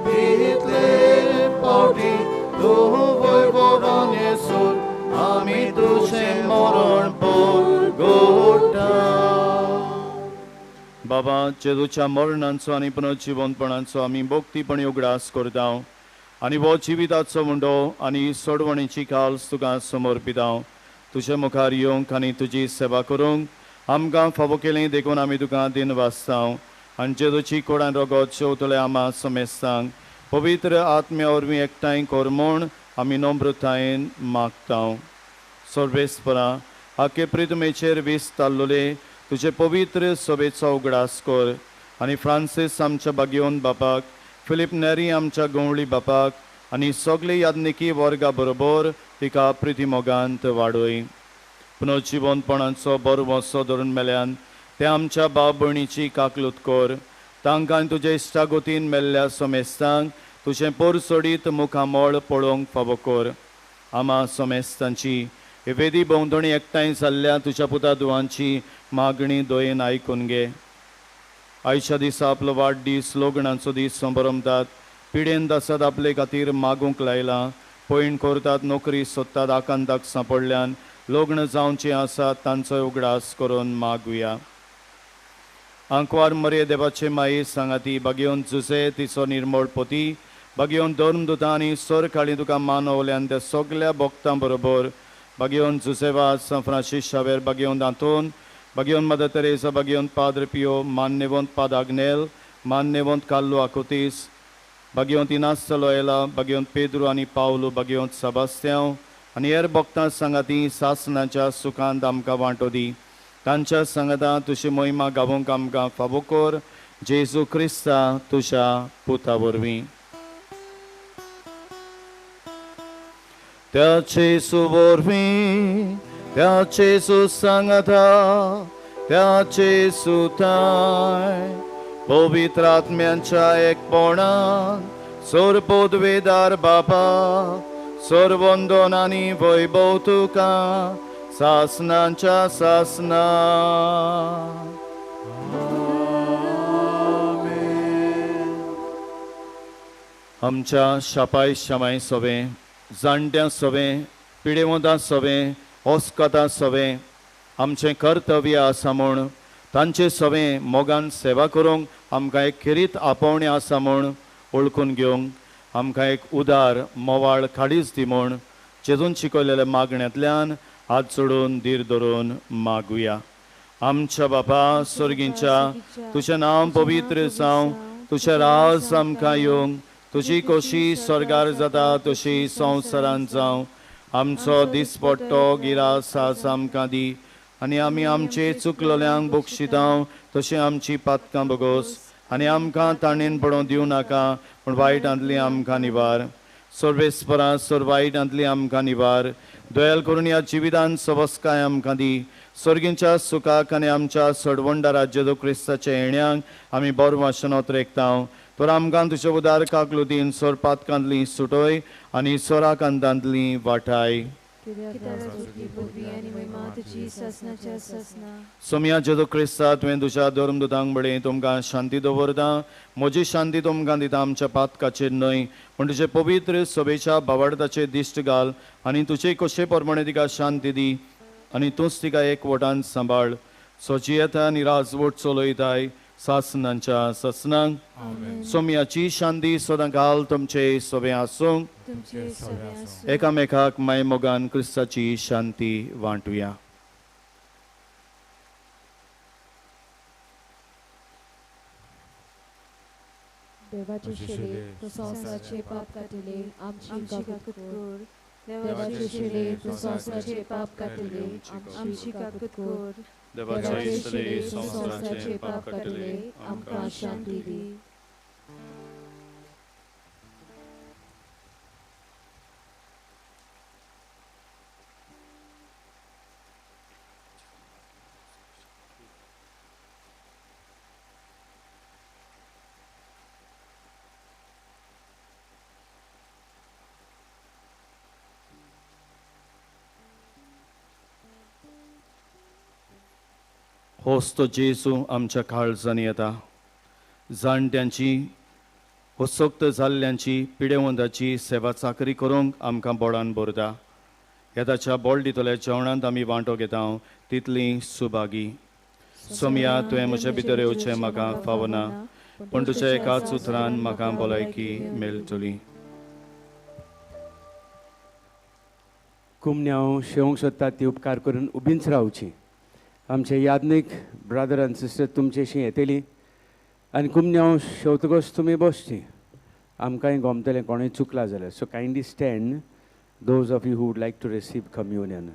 Pitle pauti, tu voivodan Jesu, ami tuše moron por gota. बाबा जेजूच्या मरणांचो आनी पुनर्जीवनपणांचो आमी भोक्तीपणी उगडास करता आनी हो जिविताचो मुंडो आनी सोडवणेची काल्स तुका समर्पिता तुजे मुखार येवंक आनी तुजी सेवा करूंक आमकां फावो केलें देखून आमी तुका दिन वाचता आनी जेजूची कोडान रगत शेवतले आमा समेस्तांक पवित्र आत्म्या वरवीं एकठांय कर म्हूण आमी नम्रतायेन मागता सर्वेस्परा आखे प्रितमेचेर विस्तारलोले तुजे पवित्र सभेचो उगडास कर आनी फ्रांसीस आमच्या बागयोन बापाक फिलीप नेरी आमच्या गवळी बापाक आनी सगळे याज्ञिकी वर्गा बरोबर तिका प्रितीमोगांत वाडय पुनर्जीवनपणाचो बरो वसो धरून मेल्यान ते आमच्या भाव भयणीची काकलूत कर तांकां तुजे इश्टागोतीन मेल्ल्या सोमेस्तांक तुजें पोर सोडीत मुखामोळ पळोवंक फावो कर आमा सोमेस्तांची हे वेदी भोंवतणी एकठांय जाल्ल्या तुझ्या पुता दुवांची मागणी दोयेन आयकून घे. आयच्या दिसा आपलो वाडदीस लोगणांचो दीस संभरमतात. पिडेन आसात आपले खातीर मागूंक लायला. पयण करतात, नोकरी सोदतात, आकांताक सांपडल्यान लग्न जावचे आसात तांचो उगडास करून मागुया. आंकवार मरे देवाचे माये सांगाती बागेवन जुसे तिचो निर्मळ पोती बागेवन धर्मदुतां आनी सर काळी तुका मानवल्यान त्या सगळ्या भक्तां बरोबर बागेवन जुसेवास Francis Xavier बागेवन दांतोन बागेवन mother Theresa बागेवन Padu पियो मान्यवंत पादाग्नेल मान्यवंत कार्लो आकुतीस बागेवंत इनास लोयला बागेवंत पेद्रो आनी पावलो बागेवंत सेबास्त्यांव आनी हेर भक्तां सांगाती सासणाच्या सुखांत आमकां वांटो दी. तांच्या सांगाता तुजी महिमा गावूंक आमकां फावो कर. जेजू क्रिस्ता तुज्या पुता वरवीं. त्याचे सुवरवीं त्याचे सुसंगता त्याचे सुताय पवित्र आत्म्यांच्या एकपणान सोरपोदवेदार बापा सोरवंदन आनी वैभव तुका सासनांच्या सासना. आमच्या शापाय शमाय सवे जाणट्यां सवे पिडेवंतां सवे ओस्कतां सवे आमचें कर्तव्य आसा म्हूण तांचे सवे मोगान सेवा करूंक आमकां एक खेरीत आपोवणें आसा म्हूण ओळखून घेवंक आमकां एक उदार मोवाळ काडीच दी म्हूण जेजून शिकयलेल्या मागण्यांतल्यान हात जोडून धीर धरून मागुया. आमच्या बापा स्वर्गीच्या तुजें नांव पवित्र जावं. तुजें राज आमकां येवंक. तुजी कशी स्वर्गार जाता तशी संवसारांत जावं. आमचो दिसपट्टो गिरास आज आमकां दी आनी आमी आमचे चुकलोल्यांक बक्षितांव तशी आमची पातकां बगोस आनी आमकां ताणेन पडोवं दिवं नाका पूण वायटांतली आमकां निवार. सर्वेस्परा सोर वायटांतली आमकां निवार. दयाल करून ह्या जिवितांत सवस्काय आमकां दी. स्वर्गीच्या सुखाक आनी आमच्या सडवंडा राज्य क्रिस्ताच्या येण्याक आमी बरो वाशनोत रेखतांव. तर आमकां तुज्या उदार काकलो दीन सोर पातकांतली सुटोय आनी सोराकांतांतली वाटाय. सोम्या जेजो क्रिस्ता तुवें तुज्या धर्मदुतांक बळी तुमकां शांती दवरता. म्हजी शांती तुमकां दिता आमच्या पातकाचेर न्हय पूण तुजे पवित्र सभेच्या भावार्थाचेर दिश्ट घाल आनी तुजे कशे प्रमाणे तिका शांती दी आनी तूंच तिका एकवटान सांबाळ. सोची येता आनी राजवट चलयताय सासनांच्या ससनांक. सोम्याची शांती सदां घाल तुमचे सभे आसूंक. एकामेकाक माय मोगान क्रिस्ताची शांती वांटुया. देवाचे शेले तो संसाराचे पाप काटिले आमची काकूत कर. देवाचे शेले तो संसाराचे पाप काटिले आमची काकूत कर. देवाचे शेले तो संसाराचे पाप काटिले आमकां शांती दी. होच तो जेजू आमच्या काळजांनी येता. जाणट्यांची वसोक्त जाल्ल्यांची पिडेवंताची सेवा चाकरी करूंक आमकां बोडान भरता. येताच्या बोड दितल्या जेवणांत आमी वांटो घेता तितली सुभागी. सोम्या तुवें म्हजे भितर येवचें म्हाका फावना पूण तुज्या एकाच उतरान म्हाका भलायकी मेळटली. कुमन्याव शेवंक सोदतात ती उपकार करून उबींच रावची. आमचे यादनीक ब्रदर आनी सिस्टर तुमचेशी येतली आनी कुमन्याव शेवतगोस तुमी बसची. आमकांय गोमतलें कोणूय चुकला जाल्यार so kindly stand those of you who would like to receive communion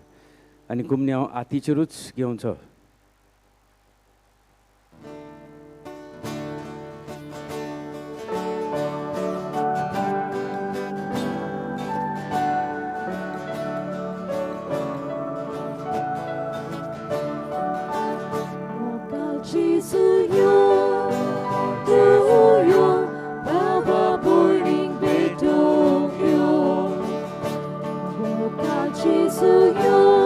आनी कुमन्याव आतीचेरूच घेवचो. Jesus, you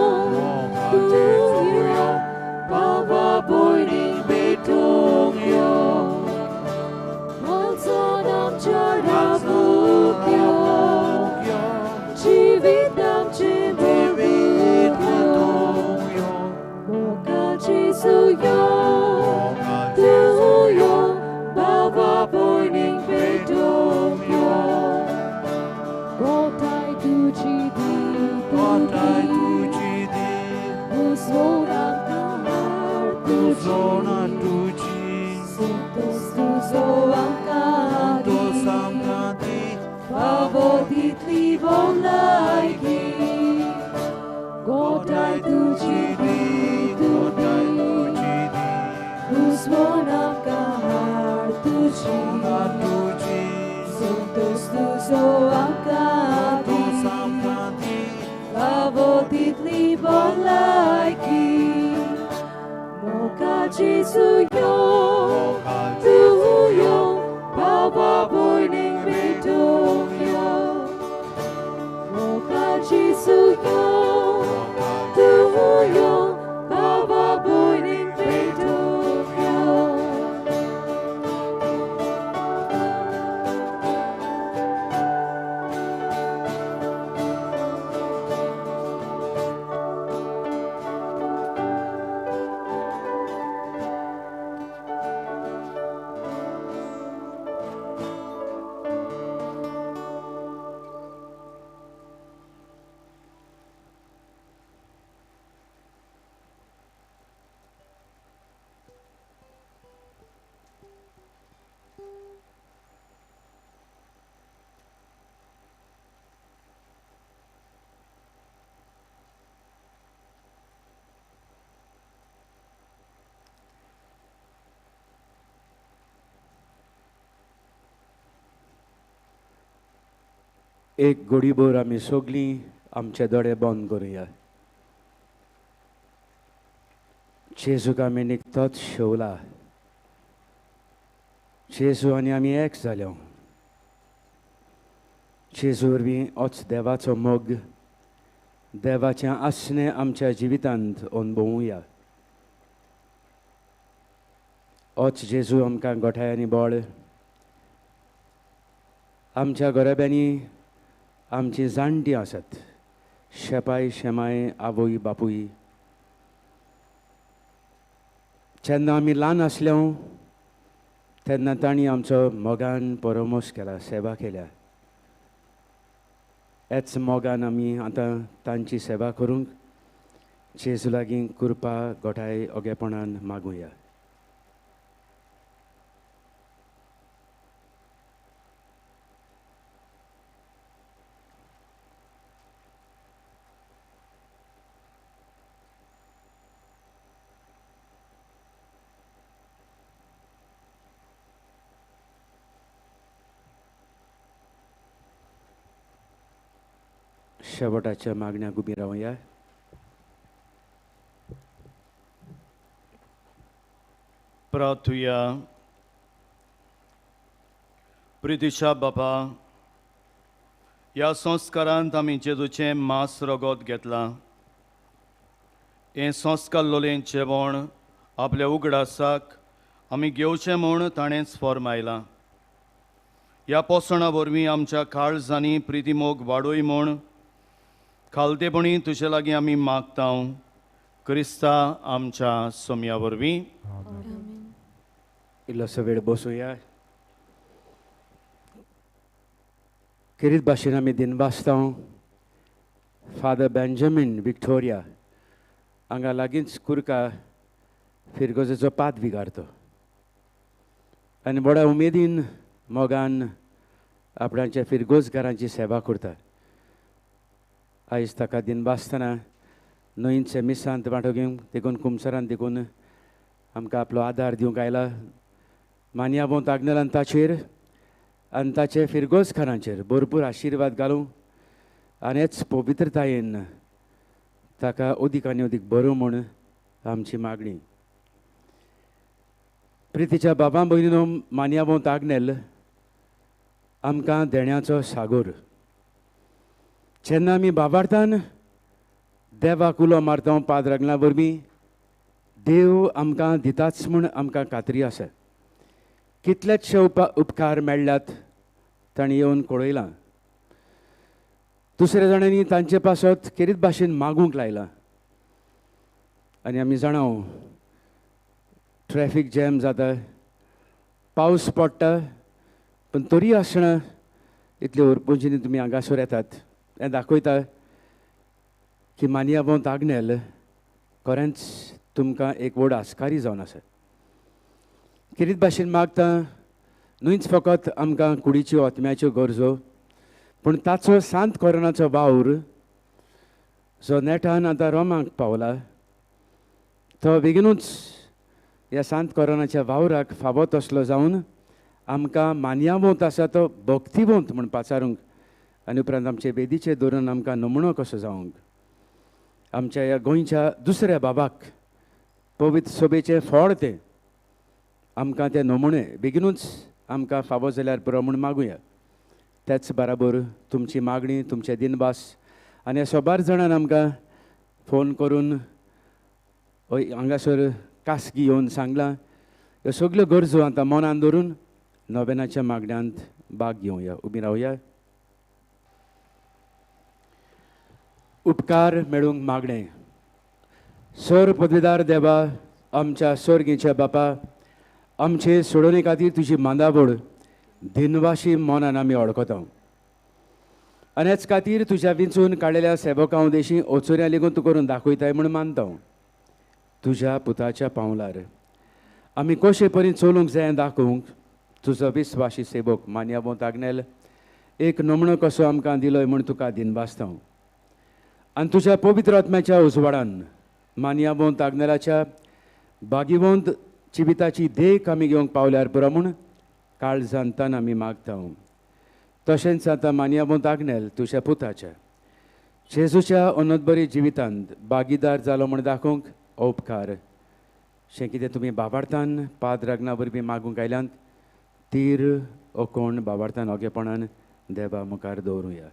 Ona tuci Santos tuzo amkadi, To samkati Favoditli volajki, Godaj tuji Godaj tuci Uzvonam kahar tuji, Ona tuci Santos tuzo amkadi, To samkati Favoditli volajki, Moka Jesuyo, Tuyo, Baba Boyning Betovyo, Moka Jesuyo, Tuyo, Baba Boyning Betovyo. एक घडीभर आमी सगळीं आमचे दोळे बंद करुया. जेजूक आमी निकतोच शेवला. जेजू आनी आमी एक जाल्यो. जेजू वरवीं होच देवाचो मोग, देवाचें आसणें आमच्या जिवितांत अनुभवुया. होच जेजू आमकां गोठाय आनी बळ, आमच्या गोरेब्यांनी आमची जाणटी आसात, शेपाय शेमाय आवय बापूय. जेन्ना आमी ल्हान आसल्यो तेन्ना तांणी आमचो मोगान परमोस केला, सेवा केल्या. हेच मोगान आमी आतां तांची सेवा करूंक जेजू लागीं कृपा गोठाय ओगेपणान मागुया. शेवटाच्या मागण्याक उबी रावया. प्रार्थुया. प्रितीच्या बापा, ह्या संस्कारांत आमी जेजूचें मांस रगत घेतलां. हें संस्कारलोलें जेवण आपल्या उगडासाक आमी घेवचें म्हूण ताणेंच फर्मायलां. ह्या पोसणा वरवीं आमच्या काळजांनी प्रिती मोग वाडोय म्हूण खालतेपणी तुजे लागीं आमी मागतां. क्रिस्ता आमच्या सोम्या वरवीं. इल्लोसो वेळ बसूया. किरीत भाशेन आमी दिनवासतां फादर बेंजामीन विक्टोरिया हांगा लागींच कुर्का फिरगोजेचो पात विगारतो आनी बड्या उमेदीन मोगान आपणाच्या फिरगोजकारांची सेवा करता. आयज ताका दिनवासतना न्हंयचे मिसांत वांटो घेवंक देखून कुमसारान देखून आमकां आपलो आदार दिवंक आयला. मानियाबोंत आग्नेलान ताचेर आनी ताचे फिरगोजकारांचेर भरपूर आशिर्वाद घालूं आनी हेच पवित्रतायेन ताका अदीक आनी अदीक बरो म्हूण आमची मागणी. प्रितीच्या बाबा भयणीनो, मानियाबोंत आग्नेल आमकां देण्याचो सागोर. जेन्ना आमी बाबार्थान देवाक उलो मारता पाद्रागला वरवीं देव आमकां दिताच म्हूण आमकां खात्री आसा. कितलेशे उपकार मेळ्ळ्यात तांणी येवन कळयलां. दुसऱ्या जाणांनी तांचे पासत किरीत भाशेन मागूंक लायलां. आनी आमी जाणां ट्रॅफीक जॅम जाता, पावस पडटा, पूण तरी आसतना इतले उरपुंजीनी तुमी हांगासर येतात. हें दाखयता की मानियाबोंत आग्नेल खरेंच तुमकां एक व्हड आस्कारी जावन आसा. किरीत भाशेन मागता न्हूच फकत आमकां कुडीच्यो ओतम्याच्यो गरजो पूण ताचो सांत कोरोनाचो वावर जो नेटान आतां रोमाक पावला तो बेगीनूच ह्या सांत कोरोनाच्या वावराक फावो तसलो जावन आमकां मानयावंत आसा तो भक्तिवंत म्हूण पाचारूंक आनी उपरांत आमचे बेदीचे धरून आमकां नमुणो कसो जावंक आमच्या ह्या गोंयच्या दुसऱ्या बाबाक पवित्र सभेचें फळ तें आमकां ते नमुणे बेगीनूच आमकां फावो जाल्यार पुरो म्हूण मागुया त्याच बराबर तुमची मागणी तुमचे दिनबास आनी ह्या सोबार जाणान आमकां फोन करून हांगासर कासगी येवन सांगलां ह्यो सगल्यो गरजो आतां मनान धरून नोवेनाच्या मागण्यांत भाग घेवया उबी रावया उपकार मेळूंक मागणें सर पदवीदार देवा आमच्या सर्गेच्या बापा आमचे सोडोवणे खातीर तुजी मांदावळ दिनवाशी मनान आमी वळखता आनी हेच खातीर तुज्या विंचून काडिल्ल्या सेवकां देशी ओचोऱ्या लेगून तूं करून दाखयताय म्हूण मानता तुज्या पुताच्या पावलार आमी कशे परीन चलूंक जाय दाखोवंक तुजो विस्वासी सेवक मान्यावंत आग्नेल एक नमणो कसो आमकां दिलोय म्हूण तुका दिनबासता आनी तुज्या पवित्र आत्म्याच्या उजवाडान मान्यावंत आग्नेलाच्या बागीवंत जिविताची देख आमी घेवंक पावल्यार पुरो म्हूण काळजांतान आमी मागता तशेंच आतां मान्यावंत आग्नेल तुज्या पुताच्या जेजूच्या अनंतबरी जिवितांत बागीदार जालो म्हूण दाखोवंक उपकार शें कितें तुमी बाबार्थान पाद्रागना वरवीं मागूंक आयल्यांत तीर ओकोण बाबार्थान ओगेपणान देवा मुखार दवरुया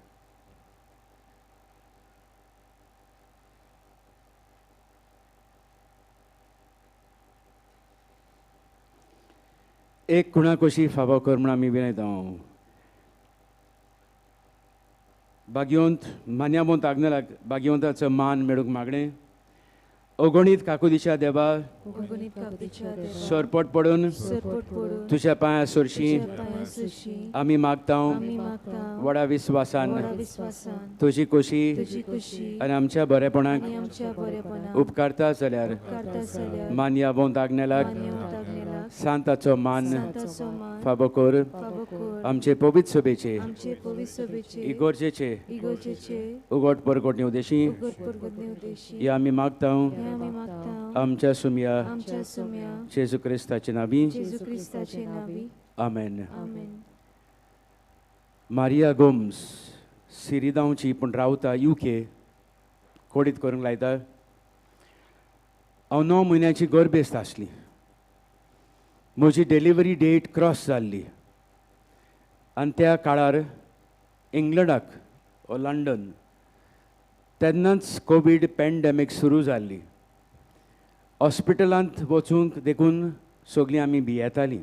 एक कुणा कशी फावो कर म्हूण आमी विनयता बागीवंत मान्यावंत आग्नेलाक बागीवंताचो मान मेळूंक मागणें अगणीत काकुदीच्या देवा सरपट पडून तुज्या पांयां सरशीं आमी मागता व्हडा विस्वासान तुजी खोशी आनी आमच्या बरेपणाक उपकारता जाल्यार मान्यावंत आग्नेलाक सांताचो मान फावो कर आमचे पवित्र सभेचे इगोर्जेचे उगोट परगोटणे उदेशी हे आमी मागता आमच्या सुमया जेजू क्रिस्ताचे नावी आमेन मारिया गोम्स सिरिदांवची पूण रावता UK कोडीत करूंक लायता हांव 9 म्हयन्याची गर्भेस्त आसली म्हजी डिलिव्हरी डेट क्रॉस जाल्ली आनी त्या काळार इंग्लंडाक वा लंडन तेन्नाच कोवीड पॅन्डेमीक सुरू जाल्ली हॉस्पिटलांत वचूंक देखून सगळीं आमी भियेतालीं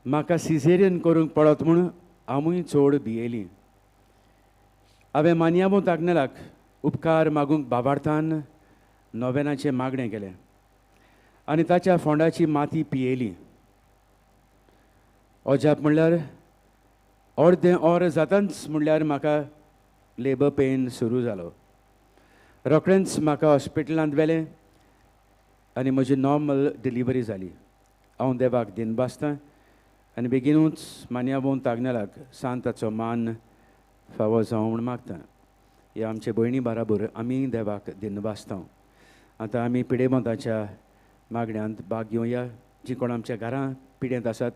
म्हाका सिझेरियन करूंक पडत म्हूण हांवूय चड भियेलीं हांवें मान्यावंत आग्नेलाक उपकार मागूंक बाबार्थान नोवेनाचें मागणें केलें आनी ताच्या फोंडाची माती पियेली अजाप म्हणल्यार अर्दें ऑर जाताच म्हणल्यार म्हाका लेबर पेन सुरू जालो रोखडेंच म्हाका हॉस्पिटलांत व्हेलें आनी म्हजी नॉर्मल डिलिव्हरी जाली हांव देवाक दिनबासतां आनी बेगीनूच मान्यावंत आग्नेलाक सांताचो मान फावो जावं म्हूण मागता हे आमचे भयणी बराबर आमी देवाक दिनबासता आतां आमी पिडेमताच्या मागण्यांत भाग घेवया जी कोण आमच्या घरां पिडेंत आसात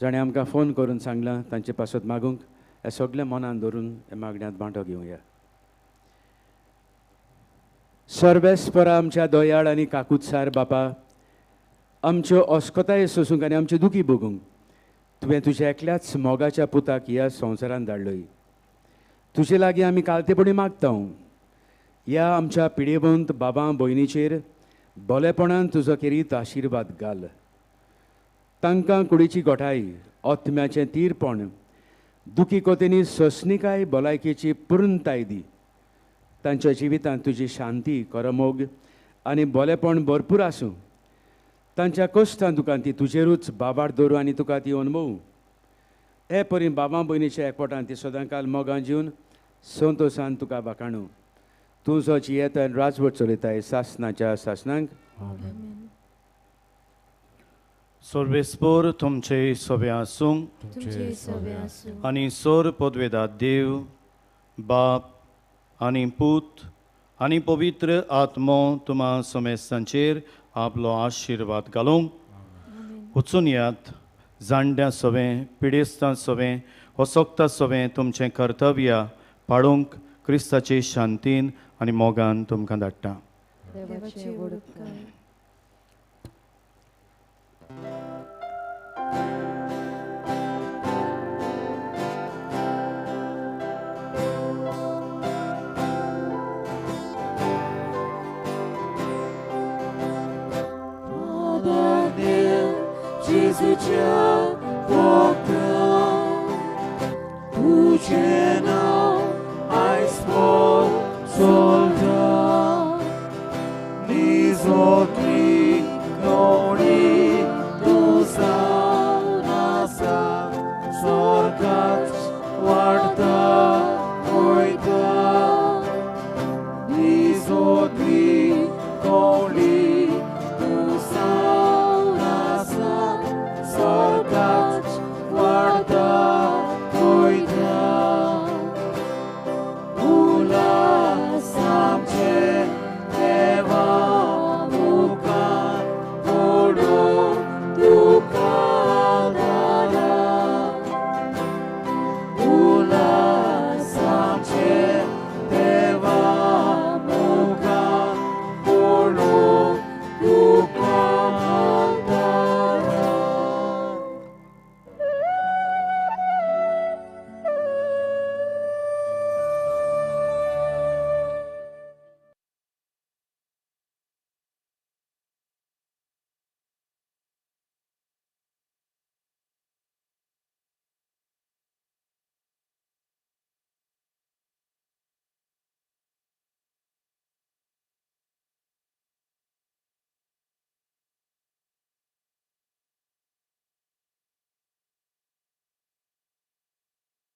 जाणें आमकां फोन करून सांगलां तांचे पासत मागूंक हे सगळे मनान धरून हे मागण्यांत वांटो घेवया सर्वेस्परा आमच्या दोयाळ आनी काकुत्सार बापा आमच्यो अस्कोताय सोसूंक आनी आमचे दुखी भोगूंक तुवें तुज्या एकल्याच मोगाच्या पुताक ह्या संवसारांत धाडलोय तुजे लागीं आमी कालतेपणी मागता ह्या आमच्या पिडेवंत बाबा भयणीचेर बोलेपणान तुजो केरीत आशिर्वाद घाल तांकां कुडीची गोठाय ओतम्याचें तीरपण दुखी कोतेनी सोंसणीकाय भलायकेची पुर्णताय दी तांच्या जिवितांत तुजी शांती करमोग आनी बोलेपण भरपूर आसूं तांच्या कश्टां दुखांती तुजेरूच बाबार दवरूं आनी तुका ती अनुभवूं हे परी बाबा भयणीच्या एकवटान ती सदांकाल मोगां जिवन संतोशान तुका वाखाणू तूं जो जियेता आनी राजवट चलयताय सासनाच्या सासनांक सोर्बेस्पोर तुमचे सोबे आसूं तुमचे सवे आसूं आनी सोर पदवेदार देव बाप आनी पूत आनी पवित्र आत्मो तुम्हा समेस्तांचेर आपलो आशिर्वाद घालूंक वचून यात. जाणट्या सवें पिडेस्तां सवें वसोकता सवें तुमचें कर्तव्य पाळूंक क्रिस्ताचे शांतीन आनी मोगान तुमकां धाडटा. देवाचे व्हड उपकार. Jésus, Dieu, tudzie